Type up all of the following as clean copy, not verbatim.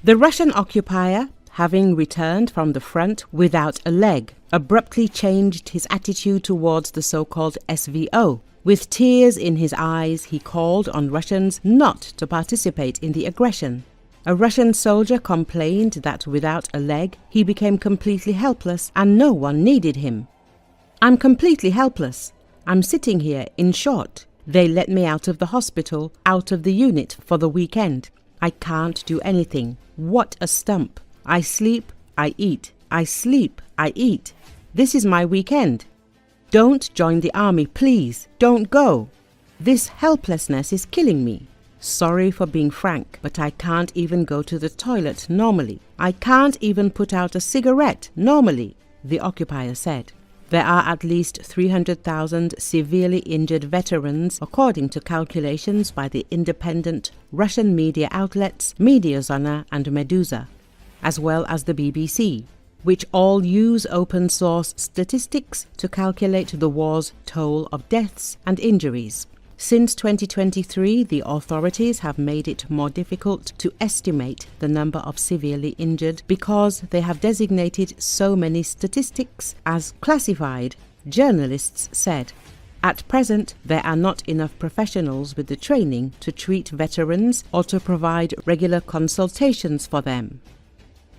The Russian occupier, having returned from the front without a leg, abruptly changed his attitude towards the so-called SVO. With tears in his eyes, he called on Russians not to participate in the aggression. A Russian soldier complained that without a leg, he became completely helpless and no one needed him. "I'm completely helpless. I'm sitting here, in short. They let me out of the hospital, out of the unit for the weekend. I can't do anything. What a stump. I sleep, I eat. I sleep, I eat. This is my weekend. Don't join the army, please. Don't go. This helplessness is killing me. Sorry for being frank, but I can't even go to the toilet normally. I can't even put out a cigarette normally," the occupier said. There are at least 300,000 severely injured veterans, according to calculations by the independent Russian media outlets Mediazona and Meduza, as well as the BBC, which all use open-source statistics to calculate the war's toll of deaths and injuries. Since 2023, the authorities have made it more difficult to estimate the number of severely injured because they have designated so many statistics as classified, journalists said. At present, there are not enough professionals with the training to treat veterans or to provide regular consultations for them.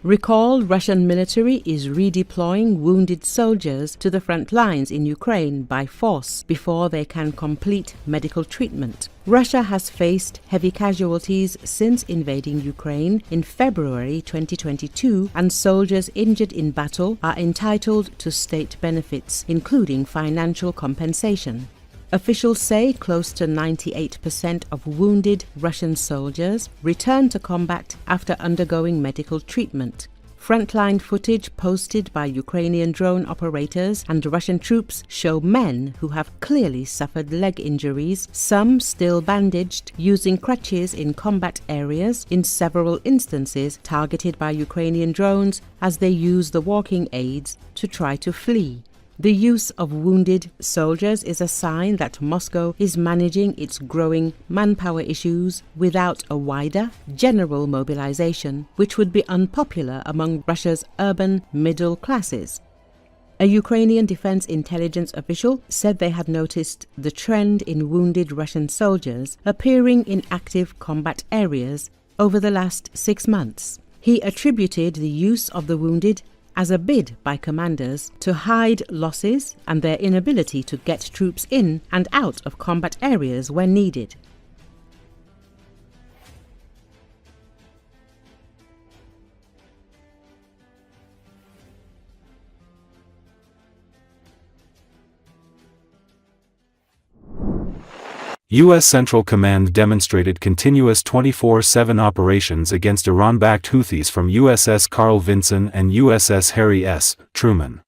Recall, Russian military is redeploying wounded soldiers to the front lines in Ukraine by force before they can complete medical treatment. Russia has faced heavy casualties since invading Ukraine in February 2022, and soldiers injured in battle are entitled to state benefits, including financial compensation. Officials say close to 98% of wounded Russian soldiers return to combat after undergoing medical treatment. Frontline footage posted by Ukrainian drone operators and Russian troops show men who have clearly suffered leg injuries, some still bandaged, using crutches in combat areas, in several instances targeted by Ukrainian drones as they use the walking aids to try to flee. The use of wounded soldiers is a sign that Moscow is managing its growing manpower issues without a wider, general mobilization, which would be unpopular among Russia's urban middle classes. A Ukrainian defense intelligence official said they had noticed the trend in wounded Russian soldiers appearing in active combat areas over the last 6 months. He attributed the use of the wounded as a bid by commanders to hide losses and their inability to get troops in and out of combat areas when needed. U.S. Central Command demonstrated continuous 24/7 operations against Iran-backed Houthis from USS Carl Vinson and USS Harry S. Truman.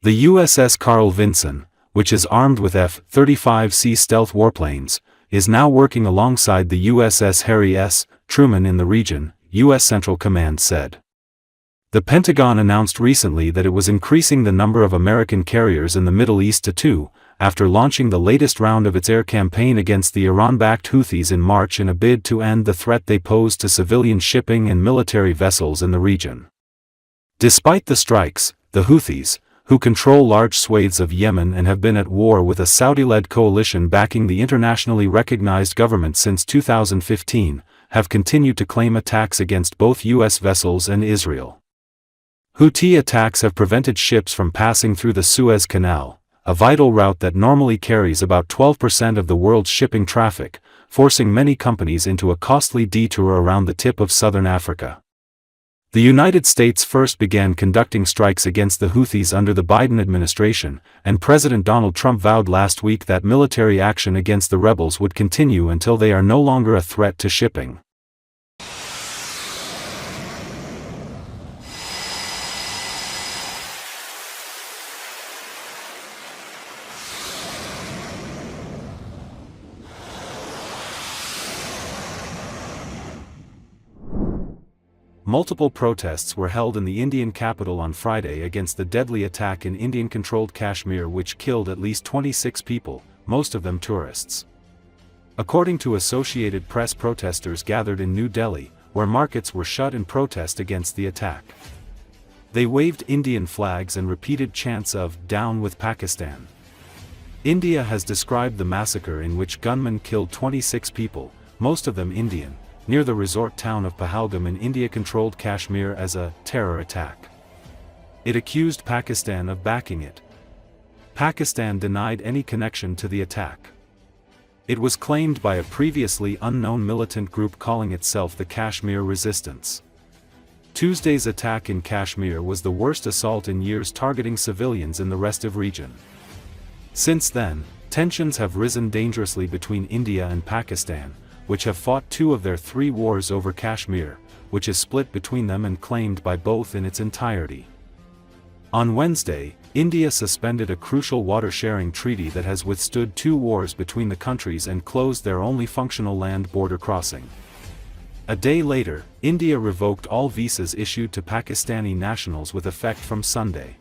The USS Carl Vinson, which is armed with F-35C stealth warplanes, is now working alongside the USS Harry S. Truman in the region, U.S. Central Command said. The Pentagon announced recently that it was increasing the number of American carriers in the Middle East to 2, after launching the latest round of its air campaign against the Iran-backed Houthis in March in a bid to end the threat they pose to civilian shipping and military vessels in the region. Despite the strikes, the Houthis, who control large swathes of Yemen and have been at war with a Saudi-led coalition backing the internationally recognized government since 2015, have continued to claim attacks against both U.S. vessels and Israel. Houthi attacks have prevented ships from passing through the Suez Canal, a vital route that normally carries about 12% of the world's shipping traffic, forcing many companies into a costly detour around the tip of southern Africa. The United States first began conducting strikes against the Houthis under the Biden administration, and President Donald Trump vowed last week that military action against the rebels would continue until they are no longer a threat to shipping. Multiple protests were held in the Indian capital on Friday against the deadly attack in Indian-controlled Kashmir which killed at least 26 people, most of them tourists. According to Associated Press, protesters gathered in New Delhi, where markets were shut in protest against the attack. They waved Indian flags and repeated chants of "Down with Pakistan." India has described the massacre in which gunmen killed 26 people, most of them Indian, near the resort town of Pahalgam in India-controlled Kashmir as a terror attack. It accused Pakistan of backing it. Pakistan denied any connection to the attack. It was claimed by a previously unknown militant group calling itself the Kashmir Resistance. Tuesday's attack in Kashmir was the worst assault in years targeting civilians in the restive region. Since then, tensions have risen dangerously between India and Pakistan, which have fought 2 of their 3 wars over Kashmir, which is split between them and claimed by both in its entirety. On Wednesday, India suspended a crucial water-sharing treaty that has withstood 2 wars between the countries and closed their only functional land border crossing. A day later, India revoked all visas issued to Pakistani nationals with effect from Sunday.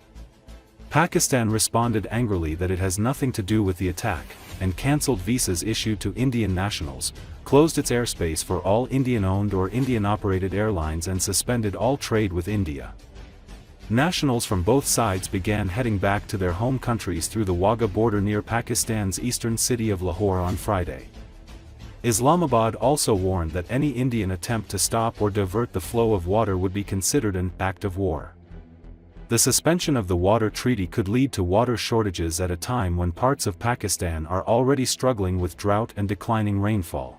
Pakistan responded angrily that it has nothing to do with the attack, and cancelled visas issued to Indian nationals, closed its airspace for all Indian-owned or Indian-operated airlines and suspended all trade with India. Nationals from both sides began heading back to their home countries through the Wagah border near Pakistan's eastern city of Lahore on Friday. Islamabad also warned that any Indian attempt to stop or divert the flow of water would be considered an act of war. The suspension of the water treaty could lead to water shortages at a time when parts of Pakistan are already struggling with drought and declining rainfall.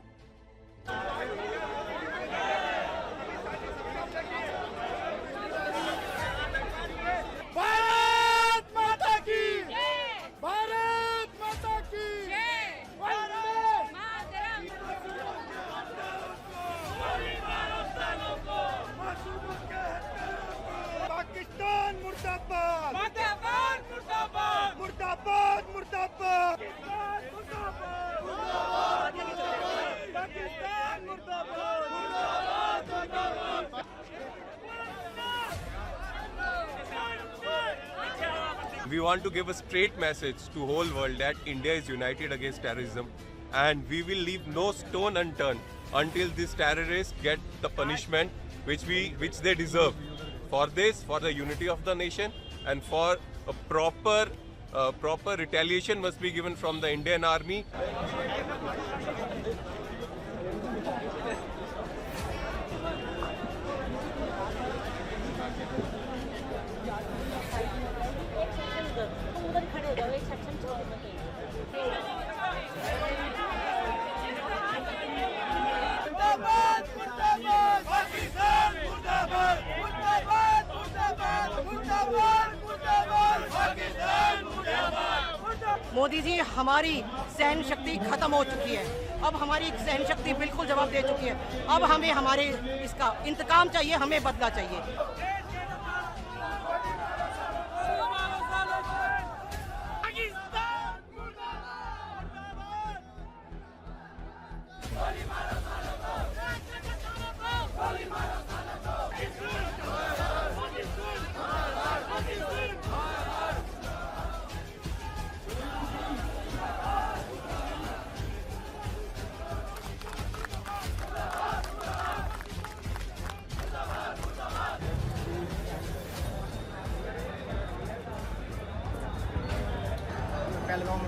We want to give a straight message to whole world that India is united against terrorism, and we will leave no stone unturned until these terrorists get the punishment which they deserve. For this, for the unity of the nation, and for a proper retaliation must be given from the Indian Army. Modi ji, हमारी सहन शक्ति खत्म हो चुकी है। अब हमारी सहन शक्ति बिल्कुल जवाब दे चुकी है। अब हमें हमारे इसका इंतकाम चाहिए, हमें बदला चाहिए। पहलगाम